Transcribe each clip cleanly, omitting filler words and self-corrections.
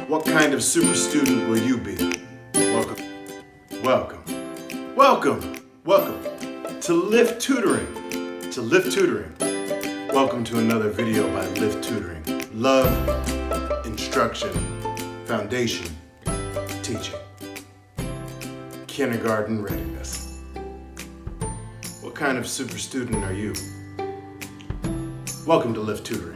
What kind of super student will you be? Welcome, welcome, welcome, welcome to L.I.F.T Tutoring. To L.I.F.T Tutoring. Welcome to another video by L.I.F.T Tutoring. Love, instruction, foundation, teaching. Kindergarten readiness. What kind of super student are you? Welcome to L.I.F.T Tutoring.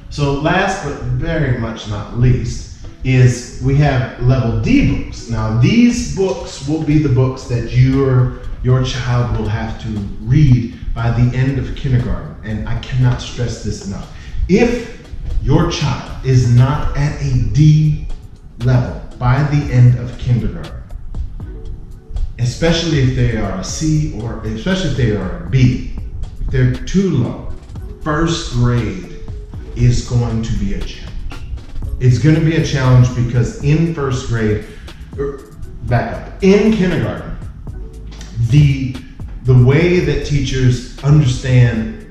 So last but very much not least is we have level D books. Now these books will be the books that your child will have to read by the end of kindergarten. And I cannot stress this enough. If your child is not at a D level by the end of kindergarten, especially if they are a C or especially if they are a B, if they're too low, first grade is going to be a challenge. It's going to be a challenge because in first grade, in kindergarten, the way that teachers understand,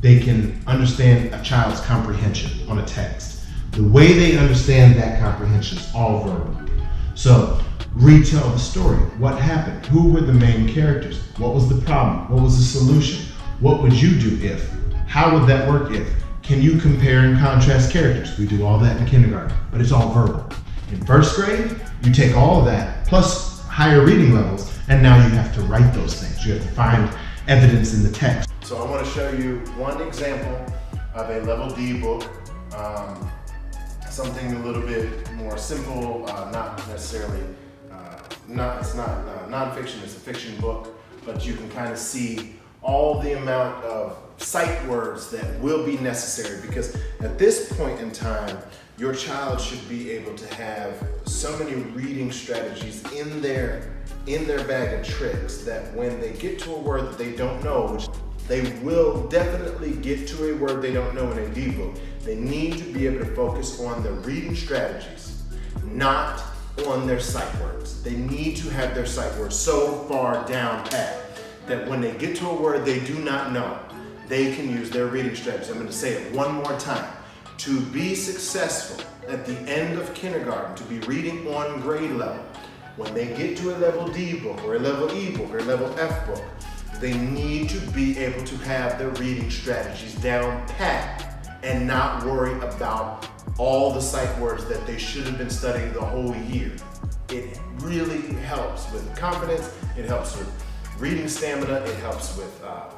they can understand a child's comprehension on a text. The way they understand that comprehension is all verbal. So retell the story. What happened? Who were the main characters? What was the problem? What was the solution? What would you do if? How would that work if? Can you compare and contrast characters? We do all that in kindergarten, but it's all verbal. In first grade, you take all of that, plus higher reading levels, and now you have to write those things. You have to find evidence in the text. So I want to show you one example of a level D book, something a little bit more simple, not necessarily, it's not nonfiction, it's a fiction book, but you can kind of see all the amount of sight words that will be necessary, because at this point in time, your child should be able to have so many reading strategies in their bag of tricks that when they get to a word that they don't know, which they will definitely get to a word they don't know in a D book, they need to be able to focus on the reading strategies, not on their sight words. They need to have their sight words so far down pat that when they get to a word they do not know, they can use their reading strategies. I'm going to say it one more time. To be successful at the end of kindergarten, to be reading on grade level, when they get to a level D book or a level E book or a level F book, they need to be able to have their reading strategies down pat and not worry about all the sight words that they should have been studying the whole year. It really helps with confidence, it helps with reading stamina, it helps with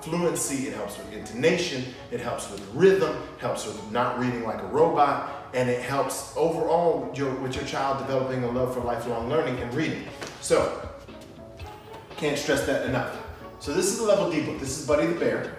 fluency, it helps with intonation, it helps with rhythm, it helps with not reading like a robot, and it helps overall with your child developing a love for lifelong learning and reading. So, can't stress that enough. So this is a level D book. This is Buddy the Bear.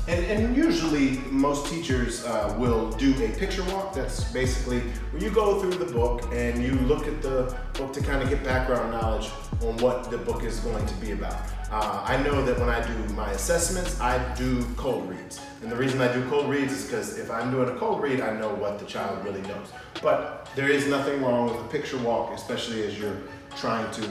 And usually most teachers will do a picture walk. That's basically where you go through the book and you look at the book to kind of get background knowledge on what the book is going to be about. I know that when I do my assessments, I do cold reads. And the reason I do cold reads is because if I'm doing a cold read, I know what the child really knows. But there is nothing wrong with a picture walk, especially as you're trying to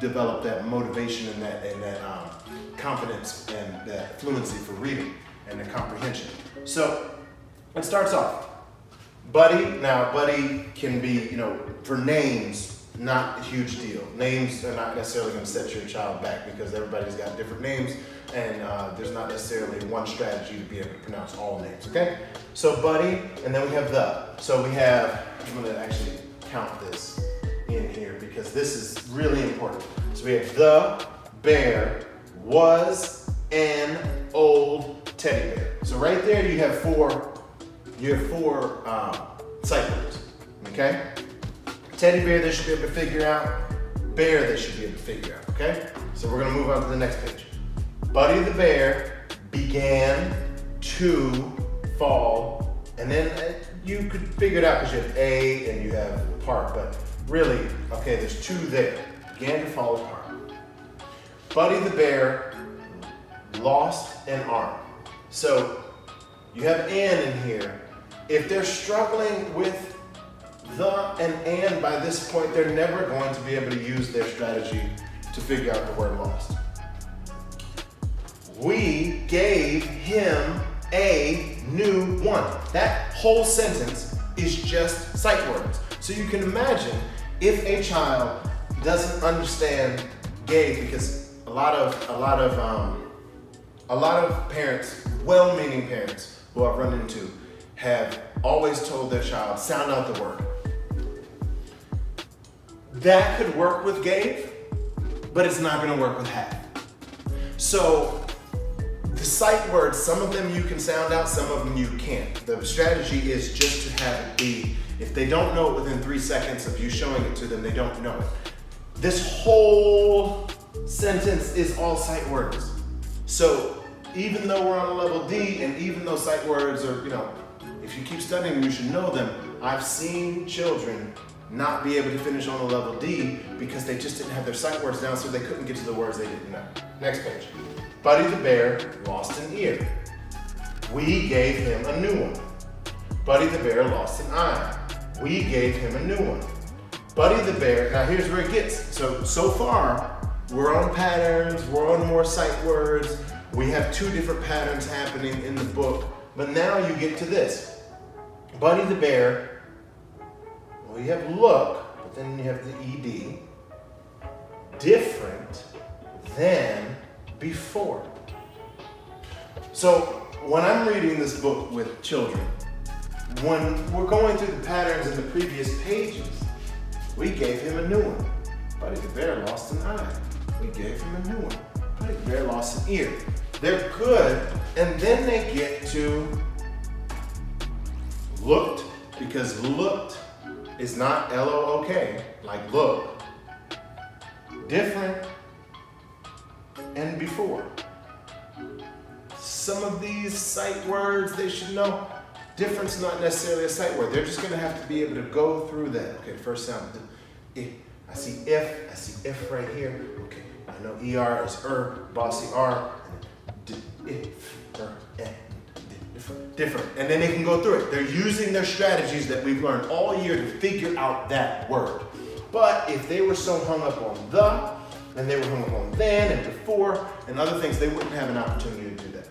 develop that motivation and that confidence and that fluency for reading and the comprehension. So it starts off. Buddy, now Buddy can be, for names, not a huge deal. Names are not necessarily going to set your child back because everybody's got different names and there's not necessarily one strategy to be able to pronounce all names, okay? So Buddy, and then we have the. So we have, I'm going to actually count this in here because this is really important. So we have the bear was an old teddy bear. So right there you have four sight words, okay? Teddy bear they should be able to figure out, bear they should be able to figure out, okay? So we're gonna move on to the next page. Buddy the bear began to fall, and then you could figure it out because you have A and you have part, but really, okay, there's two there. Began to fall apart. Buddy the bear lost an arm. So you have an in here. If they're struggling with the and by this point, they're never going to be able to use their strategy to figure out the word lost. gave him a new one. That whole sentence is just sight words. So you can imagine if a child doesn't understand gave, because a lot of parents, well-meaning parents who I've run into, have always told their child, sound out the word. That could work with gave, but it's not gonna work with have. So the sight words, some of them you can sound out, some of them you can't. The strategy is just to have it be, if they don't know it within 3 seconds of you showing it to them, they don't know it. This whole sentence is all sight words. So even though we're on a level D, and even though sight words are, if you keep studying them, you should know them. I've seen children not be able to finish on a level D because they just didn't have their sight words down, so they couldn't get to the words they didn't know. Next page. Buddy the bear lost an ear. We gave him a new one. Buddy the bear lost an eye. We gave him a new one. Buddy the bear, now here's where it gets. So far, we're on patterns, we're on more sight words. We have 2 different patterns happening in the book, but now you get to this. Buddy the bear, well, you have look, but then you have the ED. Different than before. So when I'm reading this book with children, when we're going through the patterns in the previous pages, we gave him a new one. Buddy the bear lost an eye. We gave him a new one. Buddy the bear lost an ear. They're good, and then they get to looked, because looked is not L-O-O-K, like look. Different and before. Some of these sight words they should know. Difference not necessarily a sight word. They're just gonna have to be able to go through that. Okay, first sound. I see if right here. Okay, I know ER is bossy R. Different. And then they can go through it. They're using their strategies that we've learned all year to figure out that word. But if they were so hung up on the, and they were hung up on then and before and other things, they wouldn't have an opportunity to do that.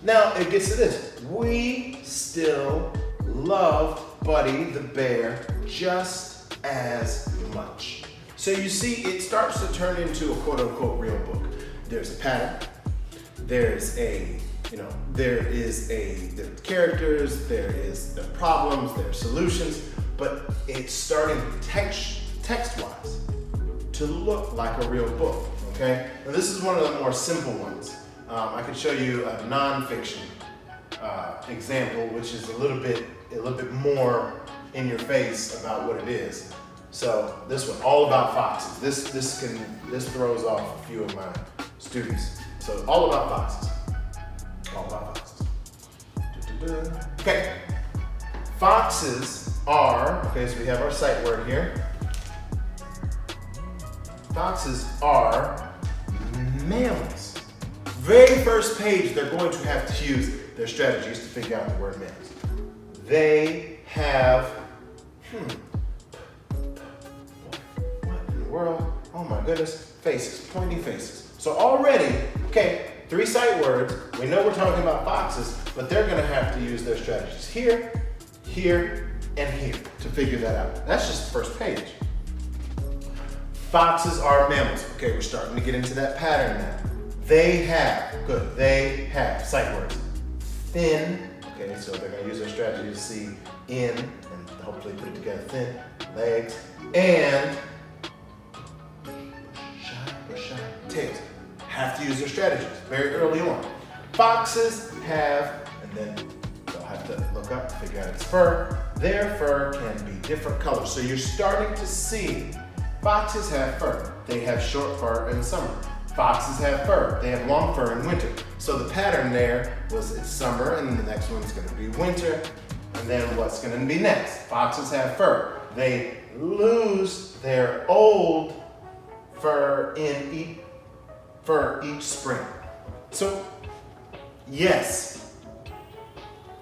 Now it gets to this. We still love Buddy the bear just as much. So you see, it starts to turn into a quote unquote real book. There's a pattern. There's characters, there is the problems, there are solutions, but it's starting text-wise to look like a real book, okay? Now this is one of the more simple ones. I could show you a nonfiction example, which is a little bit more in your face about what it is. So this one, all about foxes. This throws off a few of my students. So all about foxes. All about foxes. Okay. Foxes are, so we have our sight word here. Foxes are mammals. Very first page, they're going to have to use their strategies to figure out the word mammals. They have, what in the world? Oh my goodness, faces, pointing faces. So already, 3 sight words, we know we're talking about foxes, but they're gonna have to use their strategies here, here, and here to figure that out. That's just the first page. Foxes are mammals. Okay, we're starting to get into that pattern now. They have, good, they have, sight words. Thin, so they're gonna use their strategy to see in, and hopefully put it together, thin, legs, and shy, tails. Have to use their strategies very early on. Foxes have, and then they'll have to look up, figure out its fur. Their fur can be different colors. So you're starting to see foxes have fur. They have short fur in summer. Foxes have fur. They have long fur in winter. So the pattern there was it's summer, and the next one's gonna be winter. And then what's gonna be next? Foxes have fur. They lose their old fur each spring. So, yes,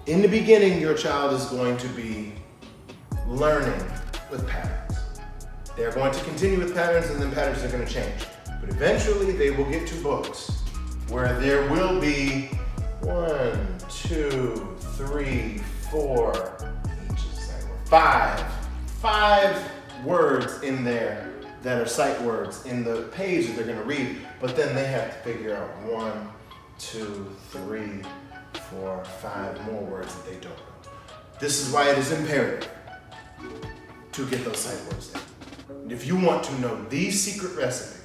in the beginning, your child is going to be learning with patterns. They're going to continue with patterns, and then patterns are going to change. But eventually, they will get to books where there will be 1, 2, 3, 4, each is a sight word, five words in there that are sight words in the page that they're going to read, but then they have to figure out 1, 2, 3, 4, 5 more words that they don't know. This is why it is imperative to get those sight words in. If you want to know the secret recipe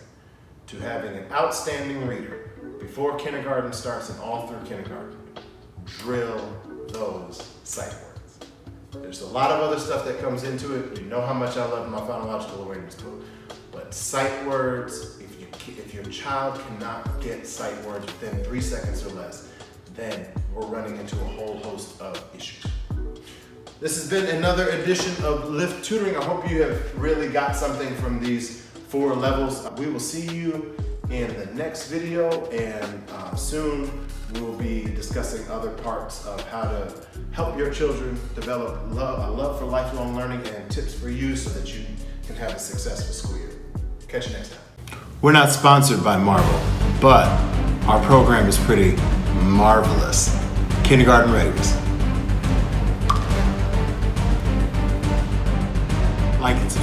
to having an outstanding reader before kindergarten starts and all through kindergarten, drill those sight words. There's a lot of other stuff that comes into it. You know how much I love my phonological awareness book. But sight words, if your child cannot get sight words within 3 seconds or less, then we're running into a whole host of issues. This has been another edition of L.I.F.T Tutoring. I hope you have really got something from these 4 levels. We will see you in the next video, and soon we'll be discussing other parts of how to help your children develop a love for lifelong learning and tips for you so that you can have a successful school year. Catch you next time. We're not sponsored by Marvel, but our program is pretty marvelous. Kindergarten Readiness. Like and subscribe.